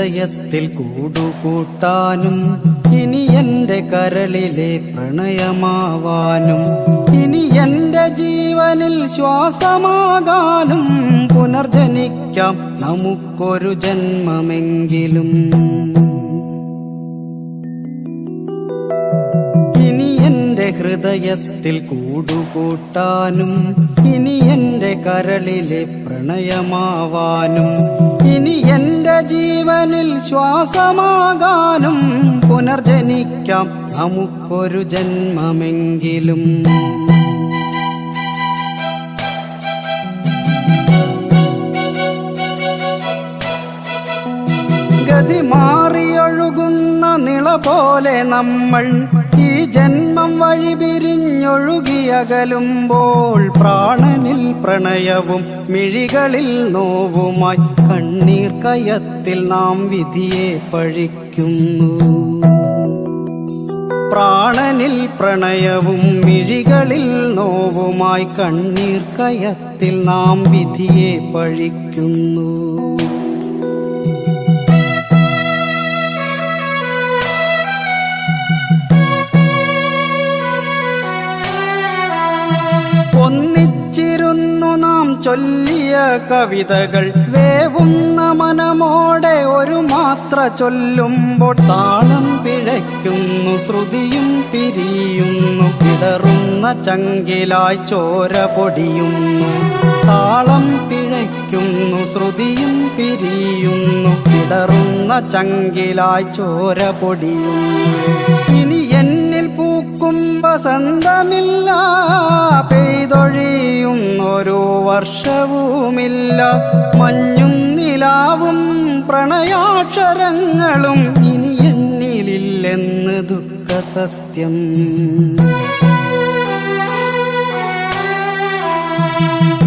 ഹൃദയത്തിൽ കൂടുകൂട്ടാനും ഇനി എൻ്റെ കരളിലെ പ്രണയമാവാനും ഇനി എൻ്റെ ജീവനിൽ ശ്വാസമാകാനും പുനർജനിക്കാം നമുക്കൊരു ജന്മമെങ്കിലും. ഹൃദയത്തിൽ കൂടുകൂട്ടാനും ഇനി എൻ്റെ കരളിലെ പ്രണയമാവാനും ഇനി എൻ്റെ ജീവനിൽ ശ്വാസമാകാനും പുനർജനിക്കാം നമുക്കൊരു ജന്മമെങ്കിലും. ഗതി മാറിയൊഴുകുന്ന നിള പോലെ നമ്മൾ ഈ ജന്മം വഴി പിരിഞ്ഞൊഴുകിയകലുമ്പോൾ പ്രാണനിൽ പ്രണയവും മിഴികളിൽ നോവുമായി കണ്ണീർ കയത്തിൽ നാം വിധിയെ പഴിക്കുന്നു. പ്രാണനിൽ പ്രണയവും മിഴികളിൽ നോവുമായി കണ്ണീർ കയത്തിൽ നാം വിധിയെ പഴിക്കുന്നു. ഒന്നിച്ചിരുന്നു നാം ചൊല്ലിയ കവിതകൾ വേവുന്ന മനമോടെ ഒരു മാത്ര ചൊല്ലുമ്പോൾ താളം പിഴയ്ക്കുന്നു, ശ്രുതിയും പിരിയുന്നു, കിടറുന്ന ചങ്കിലായി ചോര പൊടിയുന്നു. താളം പിഴയ്ക്കുന്നു, ശ്രുതിയും പിരിയുന്നു, കിടറുന്ന ചങ്കിലായി ചോര പൊടിയുന്നു. ഇനി എന്നിൽ പൂക്കും വസന്തമില്ല, പെയ്തൊഴിയുന്നൊരു വർഷവുമില്ല. മഞ്ഞും നിലാവും പ്രണയാക്ഷരങ്ങളും ഇനി എന്നിലില്ലെന്ന് ദുഃഖസത്യം.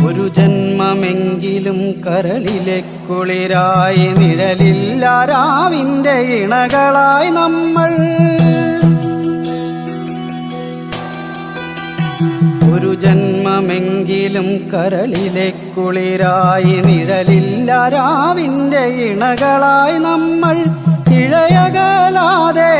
ഒരു ജന്മമെങ്കിലും കരളിലെ കുളിരായി നിഴലില്ല രാവിൻ്റെ ഇണകളായി നമ്മൾ. ഒരു ജന്മമെങ്കിലും കരളിലെ കുളിരായി നിഴലില്ല രാവിൻ്റെ ഇണകളായി നമ്മൾ. ഇഴയകലാതെ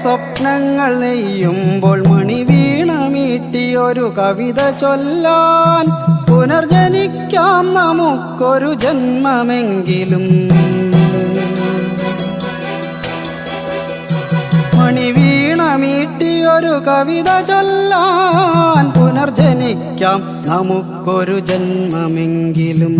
സ്വപ്നങ്ങൾ നെയ്യുമ്പോൾ മണിവീണ മീട്ടിയൊരു കവിത ചൊല്ലാൻ പുനർജനിക്കാം നമുക്കൊരു ജന്മമെങ്കിലും. മണിവീണ മീട്ടിയൊരു കവിത ചൊല്ലാൻ പുനർജനിക്കാം നമുക്കൊരു ജന്മമെങ്കിലും.